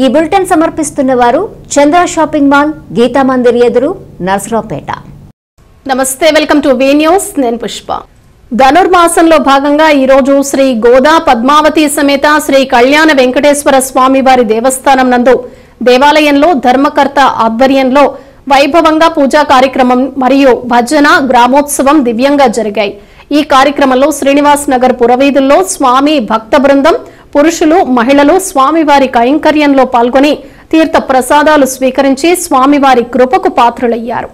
ఈ బులెటిన్ సమర్పిస్తున్న వారు చంద్ర షాపింగ్ మాల్, గీతా మందిర్ ఎదురు, నర్సరావుపేట. నమస్తే, వెల్కమ్ టు వి న్యూస్. నేను పుష్ప. ధనుర్మాసంలో భాగంగా ఈ రోజు శ్రీ గోదా పద్మావతి సమేత శ్రీ కళ్యాణ వెంకటేశ్వర స్వామి వారి దేవస్థానం నందు దేవాలయంలో ధర్మకర్త ఆధ్వర్యంలో వైభవంగా పూజా కార్యక్రమం మరియు భజన గ్రామోత్సవం దివ్యంగా జరిగాయి. ఈ కార్యక్రమంలో శ్రీనివాస్ నగర్ పురవీధుల్లో స్వామి భక్త బృందం, పురుషులు, మహిళలు స్వామివారి కైంకర్యంలో పాల్గొని తీర్థ ప్రసాదాలు స్వీకరించి స్వామివారి కృపకు పాత్రులయ్యారు.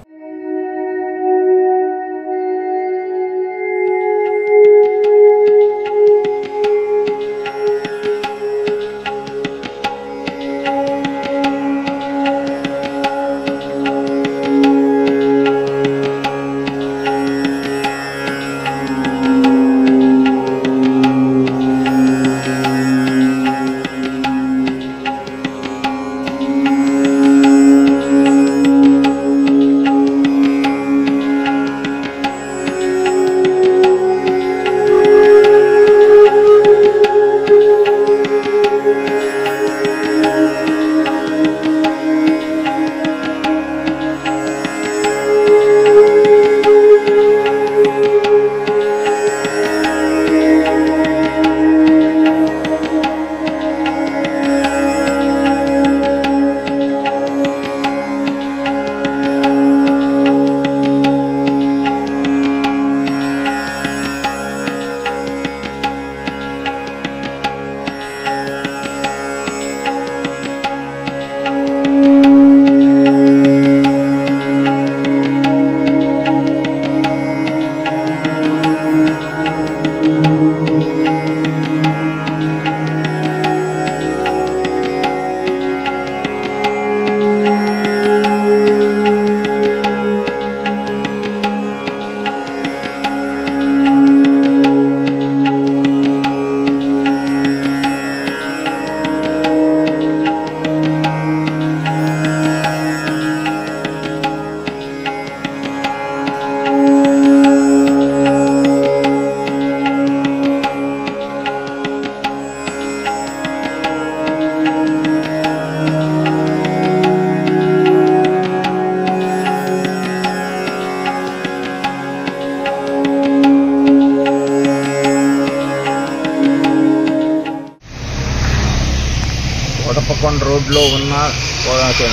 కొడపకొండ రోడ్లో ఉన్న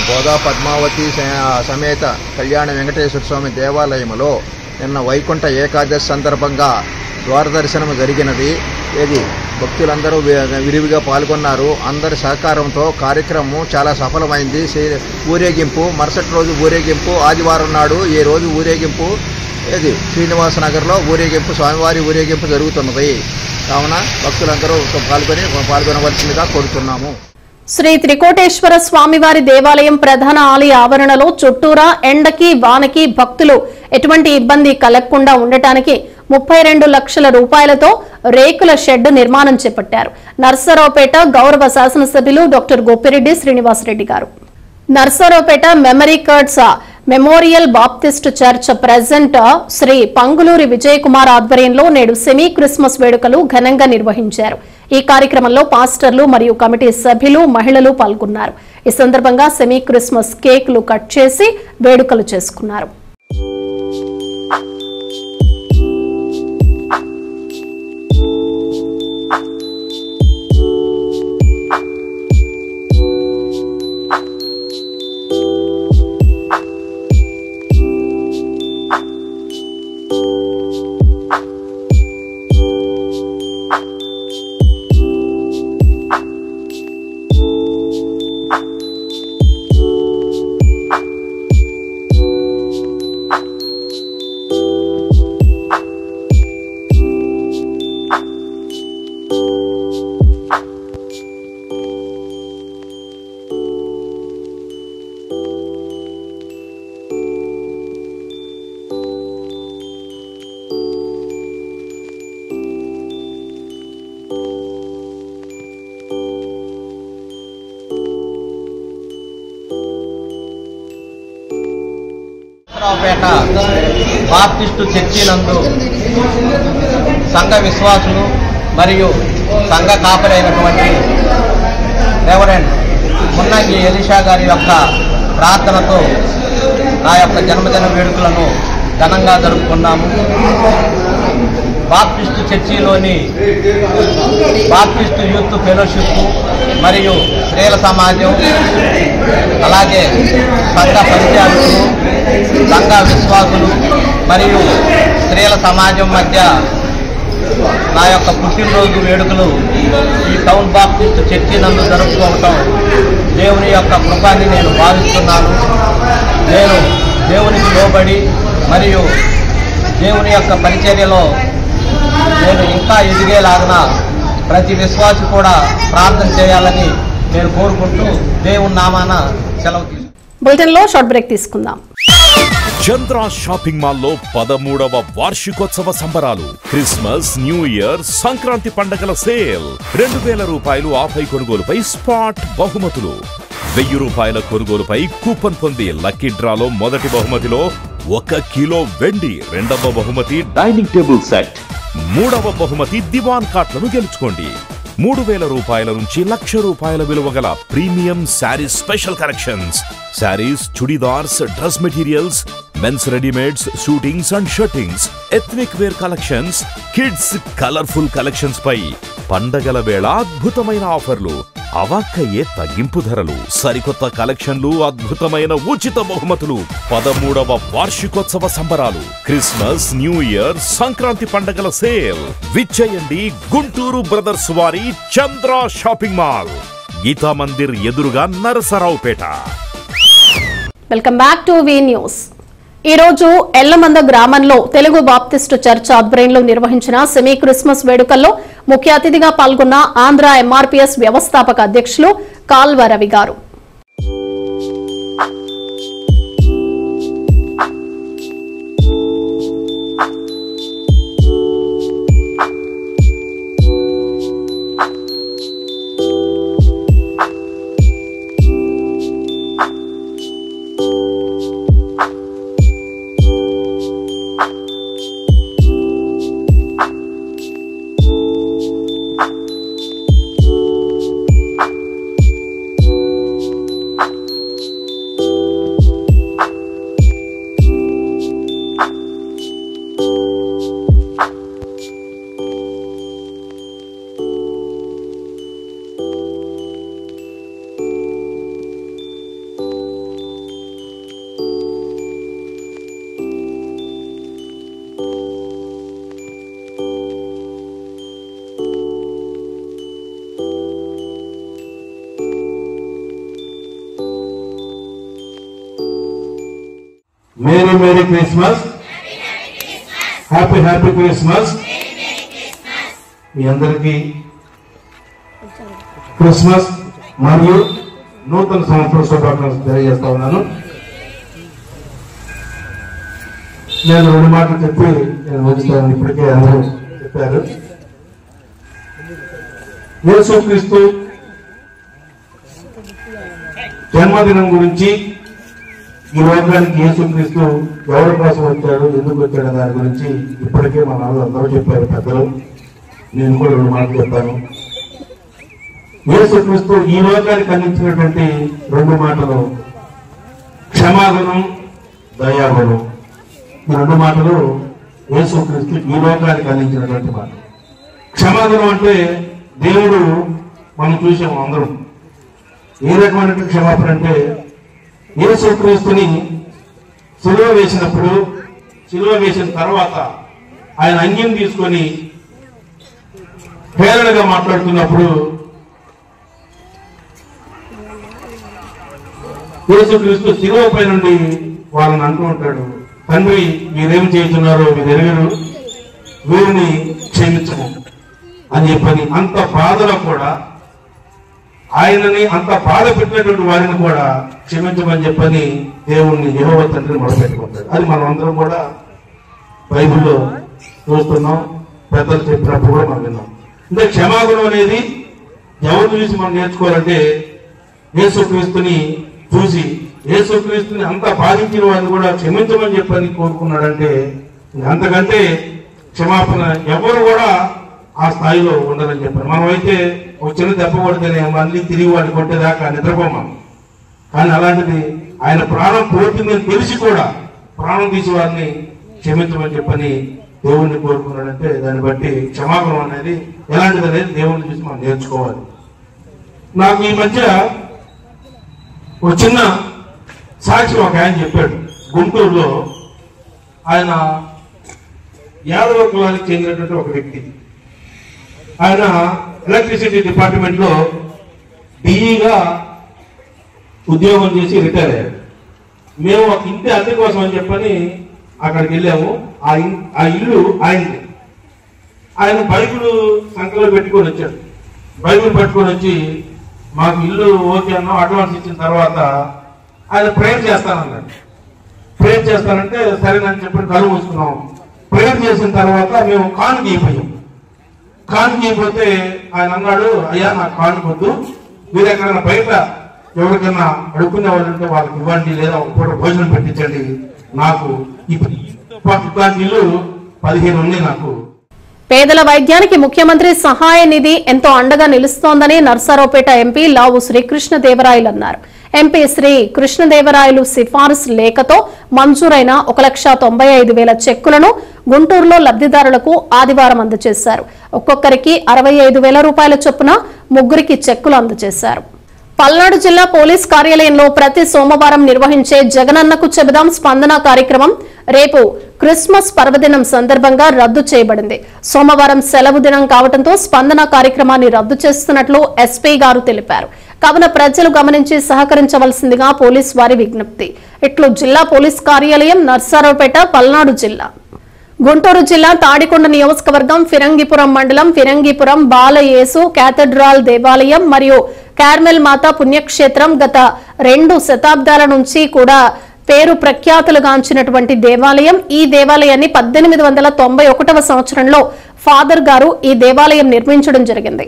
గోదా పద్మావతి సమేత కళ్యాణ వెంకటేశ్వర స్వామి దేవాలయంలో నిన్న వైకుంఠ ఏకాదశి సందర్భంగా ద్వారదర్శనం జరిగినది. ఇది భక్తులందరూ విరివిగా పాల్గొన్నారు. అందరి సహకారంతో కార్యక్రమం చాలా సఫలమైంది. ఊరేగింపు మరుసటి రోజు ఊరేగింపు, ఆదివారం నాడు ఈ రోజు ఊరేగింపు ఇది శ్రీనివాస నగర్లో ఊరేగింపు, స్వామివారి ఊరేగింపు జరుగుతున్నది. కావున భక్తులందరూ పాల్గొనవలసిందిగా కోరుతున్నాము. శ్రీ త్రికోటేశ్వర స్వామివారి దేవాలయం ప్రధాన ఆలయ ఆవరణలో చుట్టూరా ఎండకి వానకి భక్తులు ఎటువంటి ఇబ్బంది కలగకుండా ఉండటానికి 32 లక్షల రూపాయలతో రేకుల షెడ్ నిర్మాణం చేపట్టారు. నర్సరావుపేట గౌరవ శాసనసభ్యులు డాక్టర్ గోపిరెడ్డి శ్రీనివాసరెడ్డి గారు. Narasaraopet memory cards memorial baptist church president Shri Panguluri Vijay Kumar ఆధ్వర్యంలో నేడు సెమీ క్రిస్మస్ వేడుకలు ఘనంగా నిర్వహించారు. ఈ కార్యక్రమంలో పాస్టర్లు మరియు కమిటీ సభ్యులు, మహిళలు పాల్గొన్నారు. ఈ సందర్భంగా సెమీ క్రిస్మస్ కేక్లు కట్ చేసి వేడుకలు చేసుకున్నారు. నర్సరావుపేట బాప్టిస్టు చర్చి నందు సంఘ విశ్వాసులు మరియు సంఘ కాపరైనటువంటి రెవరెండ్ మున్నంగి ఎలీషా గారి యొక్క ప్రార్థనతో నా యొక్క జన్మదిన వేడుకలను ఘనంగా జరుపుకున్నాము. బాప్టిస్టు చర్చిలోని బాప్టిస్టు యూత్ ఫెలోషిప్ మరియు స్త్రీల సమాజం, అలాగే సంఘ పరిత్యాగులు, సంఘ విశ్వాసులు మరియు స్త్రీల సమాజం మధ్య నా యొక్క పుట్టినరోజు వేడుకలు ఈ టౌన్ బాప్టిస్టు చర్చి నందు జరుపుకోవటం దేవుని యొక్క కృపాన్ని నేను భావిస్తున్నాను. నేను దేవునికి లోబడి మరియు దేవుని యొక్క పరిచర్యలో నేను ఇంకా ఎదిగేలాగిన ప్రతి విశ్వాసి కూడా ప్రార్థన చేయాలని నేను కోరుకుంటూ దేవుని నామాన సెలవు తీసుకుంటాను. బులెటిన్ లో షార్ట్ బ్రేక్ తీసుకుందాం. చంద్ర షాపింగ్ మాల్ లో 13వ వార్షికోత్సవ సంబరాలు. క్రిస్మస్, న్యూ ఇయర్, సంక్రాంతి పండగల సేల్. 2000 రూపాయలు ఆఫై కొనుగోలుపై స్పాట్ బహుమతులు. 1000 రూపాయల కొనుగోలుపై కూపన్ పొంది లక్కీ డ్రాలో మొదటి బహుమతిలో 1 కిలో వెండి, రెండవ బహుమతి డైనింగ్ టేబుల్ సెట్, మూడవ బహుమతి దివాన్ కాట్లను గెలుచుకోండి. 3000 రూపాయల నుంచి 1,00,000 రూపాయల విలువ గల premium saris special collections. Saris, churidars, dress materials, men's readymades, suitings and shirtings, ethnic wear collections, kids colourful collections పై పండగల వేళ అద్భుతమైన ఆఫర్లు, అవాక్కయ్యే తగ్గింపు ధరలు, సరికొత్త కలెక్షన్లు, అద్భుతమైన ఉచిత బహుమతులు. 13వ వార్షికోత్సవ సంబరాలు. క్రిస్మస్, న్యూ ఇయర్, సంక్రాంతి పండగల సేల్. విచ్చేయండి గుంటూరు బ్రదర్స్ వారి చంద్ర షాపింగ్ మాల్, గీతా మందిర్ ఎదురుగా Narasaraopet. Welcome back to V news. ఈ రోజు ఎల్లమంద గ్రామంలో తెలుగు బాప్టిస్టు చర్చ్ ఆధ్వర్యంలో నిర్వహించిన సెమీ క్రిస్మస్ వేడుకల్లో ముఖ్య అతిథిగా పాల్గొన్న ఆంధ్ర ఎంఆర్పీఎస్ వ్యవస్థాపక అధ్యక్షులు కాల్వ రవి గారు. Merry Merry Christmas, Happy Happy Christmas. మీ అందరికీ క్రిస్మస్ మరియు నూతన సంవత్సర శుభాకాంక్షలు తెలియజేస్తా ఉన్నాను. నేను 2 మాటలు చెప్పి నేను వచ్చాను. ఇప్పటికే అందరూ చెప్పారు. యేసుక్రీస్తు జన్మదినం గురించి, ఈ లోకానికి యేసుక్రీస్తు ఎవరి కోసం వచ్చాడు, ఎందుకు వచ్చాడు దాని గురించి ఇప్పటికే మన అందరూ చెప్పారు పెద్దలు. నేను కూడా 2 మాటలు చెప్పాను. యేసుక్రీస్తు ఈ లోకానికి అందించినటువంటి 2 మాటలు క్షమాగుణం, దయాగుణం. ఈ 2 మాటలు యేసుక్రీస్తు ఈ లోకానికి అందించినటువంటి మాట. క్షమాగుణం అంటే దేవుడు మనం చూసాము అందరం. ఏ రకమైన క్షమాపణ అంటే యేసుక్రీస్తుని సిలువ వేసినప్పుడు, సిలువ వేసిన తర్వాత ఆయన అంగ్యం తీసుకొని హేళనగా మాట్లాడుతున్నప్పుడు యేసుక్రీస్తు సిలువపై నుండి వాళ్ళని అంటూ ఉంటాడు, తండ్రి మీరేం చేస్తున్నారో మీరు ఎరుగరు, వీరిని క్షమించము అని చెప్పని. అంత బాధలో కూడా ఆయనని, అంత బాధ పెట్టినటువంటి వారిని కూడా క్షమించమని చెప్పని దేవుణ్ణి యెహోవా తండ్రిని మొదలుపెట్టుకుంటాడు. అది మనం అందరం కూడా బైబిల్లో చూస్తున్నాం, పెద్దలు చెప్పినప్పుడు కూడా మనం విన్నాం. అంటే క్షమాగుణం అనేది ఎవరు చూసి మనం నేర్చుకోవాలంటే యేసుక్రీస్తుని చూసి, యేసుక్రీస్తుని అంత బాధించిన వారిని కూడా క్షమించమని చెప్పని కోరుకున్నాడంటే అంతకంటే క్షమాపణ ఎవరు కూడా ఆ స్థాయిలో ఉండదని చెప్పారు. మనమైతే ఒక చిన్న దెబ్బ కొడితేనే మళ్ళీ తిరిగి వాడిని కొట్టేదాకా నిద్రపోమా. కానీ అలాంటిది ఆయన ప్రాణం పోతుందని తెలిసి కూడా ప్రాణం తీసి వారిని క్షమించమని చెప్పని దేవుణ్ణి కోరుకున్నాడంటే దాన్ని బట్టి క్షమాపణ అనేది ఎలాంటిది అనేది దేవుణ్ణి చూసి మనం నేర్చుకోవాలి. నాకు ఈ మధ్య ఒక చిన్న సాక్షి ఒక ఆయన చెప్పాడు. గుంటూరులో ఆయన యాదవ కులానికి చెందినటువంటి ఒక వ్యక్తి. ఆయన ఎలక్ట్రిసిటీ డిపార్ట్మెంట్ లో డిఈగా ఉద్యోగం చేసి రిటైర్ అయ్యాడు. మేము ఒక ఇంటి అద్దె కోసం అని చెప్పని అక్కడికి వెళ్ళాము. ఆ ఇల్లు ఆయనది. ఆయన బైబిల్ సంఖ్యలో పెట్టుకొని వచ్చాడు. బైబిల్ పట్టుకొని వచ్చి మాకు ఇల్లు ఓకే అన్నాం, అడ్వాన్స్ ఇచ్చిన తర్వాత ఆయన ప్రేయర్ చేస్తానన్నాడు. ప్రేయర్ చేస్తానంటే సరేనని చెప్పి కళ్ళు మూసుకున్నాం. ప్రేయర్ చేసిన తర్వాత మేము కానుక ఇవ్వయాం. కానుక ఇవ్వకపోతే ఆయన అన్నాడు, అయ్యా నాకు కానుక వద్దు, మీరు ఎక్కడైనా బయట ఎవరికైనా అడుక్కునే వాళ్ళు ఉంటే వాళ్ళకి ఇవ్వండి, లేదా ఒక పూట భోజనం పెట్టించండి. నాకు ఇప్పుడు ఇల్లు 15 ఉన్నాయి. నాకు పేదల వైద్యానికి ముఖ్యమంత్రి సహాయ నిధి ఎంతో అండగా నిలుస్తోందని నర్సారావుపేట ఎంపీ లావు శ్రీకృష్ణదేవరాయలు అన్నారు. ఎంపీ శ్రీ కృష్ణదేవరాయలు సిఫారసు లేఖతో మంజూరైన 1,95,000 చెక్కులను గుంటూరులో లబ్ధిదారులకు ఆదివారం అందజేశారు. ఒక్కొక్కరికి 65,000 రూపాయల చొప్పున ముగ్గురికి చెక్కులు అందజేశారు. పల్నాడు జిల్లా పోలీస్ కార్యాలయంలో ప్రతి సోమవారం నిర్వహించే జగనన్నకు చెబుదాం స్పందన కార్యక్రమం రేపు క్రిస్మస్ పర్వదినం సందర్భంగా రద్దు చేయబడింది. సోమవారం సెలవు దినం కావడంతో స్పందన కార్యక్రమాన్ని రద్దు చేస్తున్నట్లు ఎస్పీ గారు తెలిపారు. కావున ప్రజలు గమనించి సహకరించవలసిందిగా పోలీస్ వారి విజ్ఞప్తి. ఇట్లు జిల్లా పోలీస్ కార్యాలయం, నర్సారావుపేట, పల్నాడు జిల్లా. గుంటూరు జిల్లా తాడికొండ నియోజకవర్గం ఫిరంగిపురం మండలం ఫిరంగిపురం బాలయేసు క్యాథడ్రాల్ దేవాలయం మరియు కార్మెల్ మాత పుణ్యక్షేత్రం గత 2 శతాబ్దాల నుంచి కూడా పేరు ప్రఖ్యాతులుగాంచినటువంటి దేవాలయం. ఈ దేవాలయాన్ని 1891వ సంవత్సరంలో ఫాదర్ గారు ఈ దేవాలయం నిర్మించడం జరిగింది.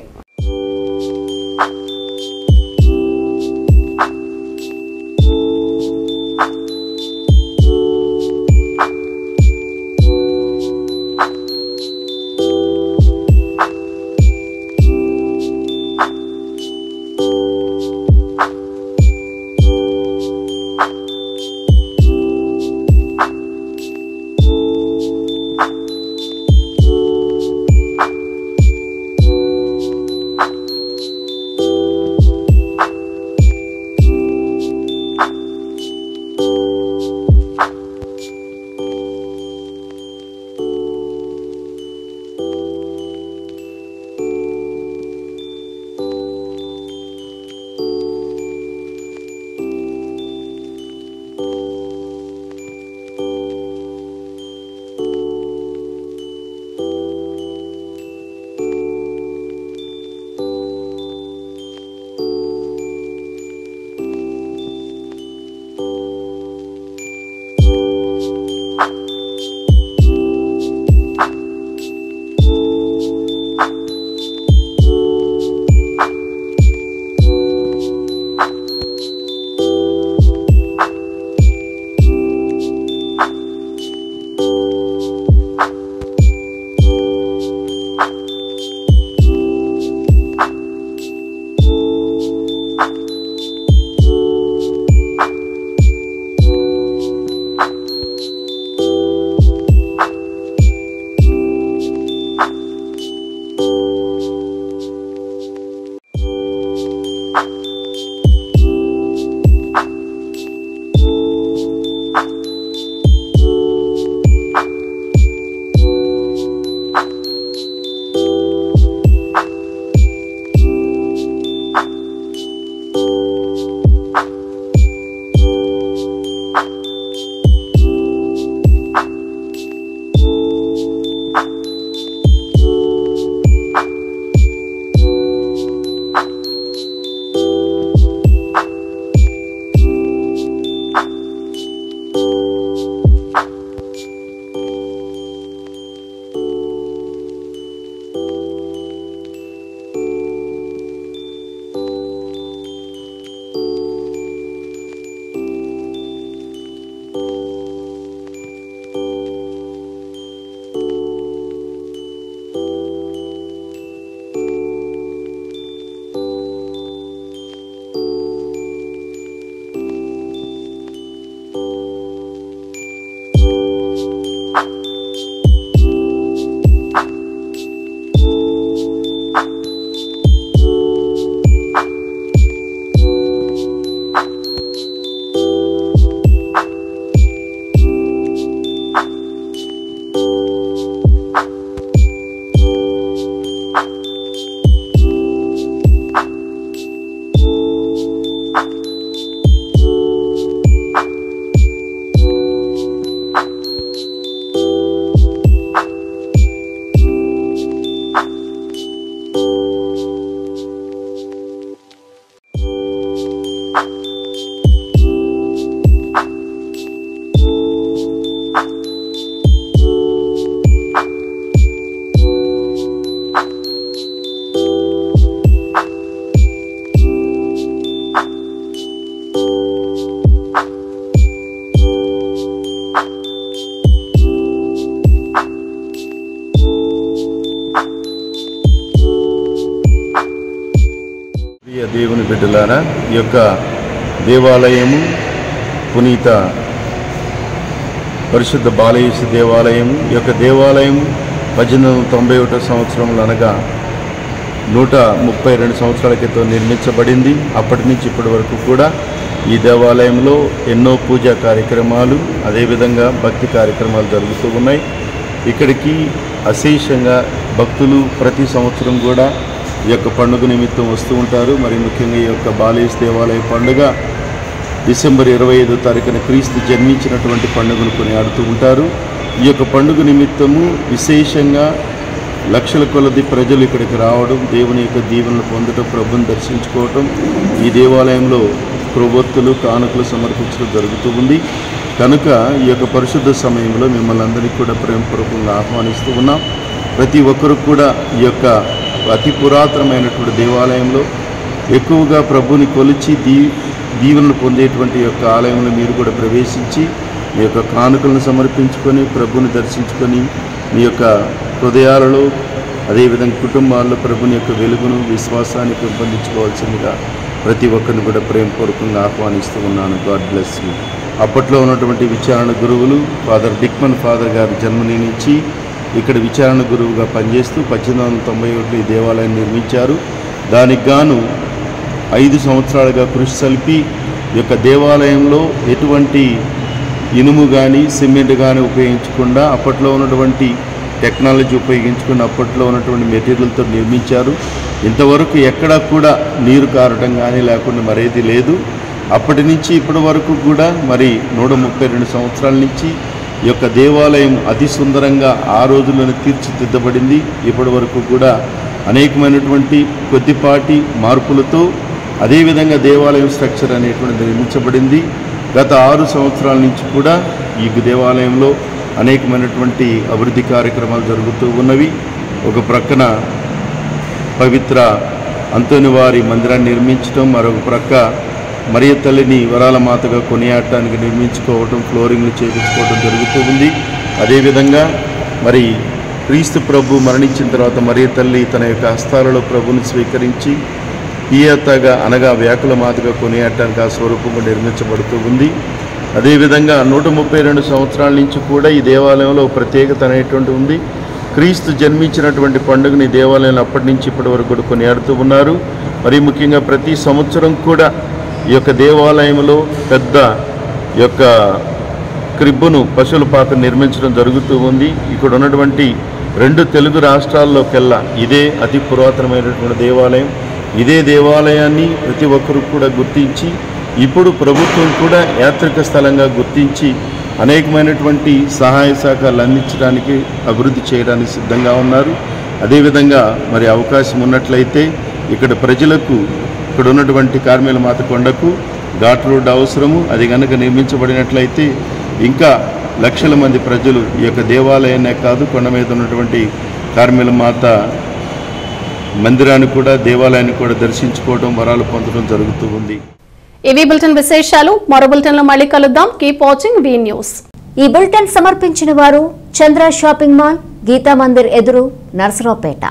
ప్రియులారా, ఈ యొక్క దేవాలయము పునీత పరిశుద్ధ బాలయేసు దేవాలయము, ఈ యొక్క దేవాలయం 1891 సంవత్సరంలో అనగా 132 సంవత్సరాల క్రితం నిర్మించబడింది. అప్పటి నుంచి ఇప్పటి వరకు కూడా ఈ దేవాలయంలో ఎన్నో పూజా కార్యక్రమాలు, అదేవిధంగా భక్తి కార్యక్రమాలు జరుగుతూ ఉన్నాయి. ఇక్కడికి అశేషంగా భక్తులు ప్రతి సంవత్సరం కూడా ఈ యొక్క పండుగ నిమిత్తం వస్తూ ఉంటారు. మరి ముఖ్యంగా ఈ యొక్క బాలయేసు దేవాలయ పండుగ డిసెంబర్ 25వ తారీఖున క్రీస్తు జన్మించినటువంటి పండుగను కొనియాడుతూ ఉంటారు. ఈ యొక్క పండుగ నిమిత్తము విశేషంగా లక్షల కొలది ప్రజలు ఇక్కడికి రావడం, దేవుని యొక్క దీవెనలు పొందడం, ప్రభుని దర్శించుకోవటం, ఈ దేవాలయంలో ప్రొబొత్తులు కానుకలు సమర్పించడం జరుగుతూ ఉంది. కనుక ఈ యొక్క పరిశుద్ధ సమయంలో మిమ్మల్ని అందరికీ కూడా ప్రేమపూర్వకంగా ఆహ్వానిస్తూ ఉన్నాం. ప్రతి ఒక్కరు కూడా ఈ యొక్క అతి పురాతనమైనటువంటి దేవాలయంలో ఎక్కువగా ప్రభుని కొలిచి దీవెనలు పొందేటువంటి యొక్క ఆలయంలో మీరు కూడా ప్రవేశించి మీ యొక్క కానుకలను సమర్పించుకొని ప్రభుని దర్శించుకొని మీ యొక్క హృదయాలలో అదేవిధంగా కుటుంబాల్లో ప్రభుని యొక్క వెలుగును విశ్వాసాన్ని పెంపొందించుకోవాల్సిందిగా ప్రతి ఒక్కరిని కూడా ప్రేమపూర్వకంగా ఆహ్వానిస్తూ ఉన్నాను. God bless you. అప్పట్లో ఉన్నటువంటి విచారణ గురువులు ఫాదర్ డిక్మన్ ఫాదర్ గారు జర్మనీ నుంచి ఇక్కడ విచారణ గురువుగా పనిచేస్తూ 1891 ఈ దేవాలయాన్ని నిర్మించారు. దానికి గాను 5 సంవత్సరాలుగా కృషి సల్పి ఈ యొక్క దేవాలయంలో ఎటువంటి ఇనుము కానీ సిమెంట్ కానీ ఉపయోగించకుండా అప్పట్లో ఉన్నటువంటి టెక్నాలజీ ఉపయోగించుకుని అప్పట్లో ఉన్నటువంటి మెటీరియల్తో నిర్మించారు. ఇంతవరకు ఎక్కడా కూడా నీరు కారటం కానీ లేకుండా మరేది లేదు. అప్పటి నుంచి ఇప్పటి వరకు కూడా మరి 132 సంవత్సరాల నుంచి ఈ యొక్క దేవాలయం అతి సుందరంగా ఆ రోజుల్లోనే తీర్చిదిద్దబడింది. ఇప్పటి వరకు కూడా అనేకమైనటువంటి కొద్దిపాటి మార్పులతో అదేవిధంగా దేవాలయం స్ట్రక్చర్ అనేటువంటిది నిర్మించబడింది. గత 6 సంవత్సరాల నుంచి కూడా ఈ దేవాలయంలో అనేకమైనటువంటి అభివృద్ధి కార్యక్రమాలు జరుగుతూ ఉన్నవి. ఒక ప్రక్కన పవిత్ర అంతోని వారి మందిరాన్ని నిర్మించడం, మరొక ప్రక్క మరియ తల్లిని వరాల మాతగా కొనియాడటానికి నిర్మించుకోవటం, ఫ్లోరింగ్లు చేయించుకోవడం జరుగుతూ ఉంది. అదేవిధంగా మరి క్రీస్తు ప్రభు మరణించిన తర్వాత మరియ తల్లి తన యొక్క హస్తాలలో ప్రభుని స్వీకరించి పియతగా అనగా వ్యాకుల మాతగా కొనియాడటానికి ఆ స్వరూపంగా నిర్మించబడుతూ ఉంది. అదేవిధంగా 132 సంవత్సరాల నుంచి కూడా ఈ దేవాలయంలో ప్రత్యేకత అనేటువంటి ఉంది. క్రీస్తు జన్మించినటువంటి పండుగని దేవాలయంలో అప్పటి నుంచి ఇప్పటి వరకు కూడా కొనియాడుతూ ఉన్నారు. మరి ముఖ్యంగా ప్రతి సంవత్సరం కూడా ఈ యొక్క దేవాలయంలో పెద్ద యొక్క క్రిబ్బును పశువుల పాక నిర్మించడం జరుగుతూ ఉంది. ఇక్కడ ఉన్నటువంటి 2 తెలుగు రాష్ట్రాల్లోకెల్లా ఇదే అతి పురాతనమైనటువంటి దేవాలయం. ఇదే దేవాలయాన్ని ప్రతి ఒక్కరూ కూడా గుర్తించి ఇప్పుడు ప్రభుత్వం కూడా యాత్రిక స్థలంగా గుర్తించి అనేకమైనటువంటి సహాయ సహకారాలు అందించడానికి అభివృద్ధి చేయడానికి సిద్ధంగా ఉన్నారు. అదేవిధంగా మరి అవకాశం ఉన్నట్లయితే ఇక్కడ ప్రజలకు ఇక్కడ ఉన్నటువంటి కార్మేల మాత కొండకు ఘాట్ రోడ్ అవసరము. అది కనుక నిర్మించబడినట్లయితే ఇంకా లక్షల మంది ప్రజలు ఈ యొక్క దేవాలయాన్నే కాదు కొండ మీద ఉన్నటువంటి కార్మేల మాత మందిరాన్ని కూడా దేవాలయాన్ని కూడా దర్శించుకోవడం, వరాలు పొందడం జరుగుతూ ఉంది. ఇవి బులెటిన్ విశేషాలు. మరో బులెటిన్ లో మళ్ళీ కలుద్దాం. కీప్ వాచింగ్ వి న్యూస్. ఈ బులెటిన్ సమర్పించిన వారు చంద్ర షాపింగ్ మాల్, గీతా మందిర్ ఎదురు, నర్సరావుపేట.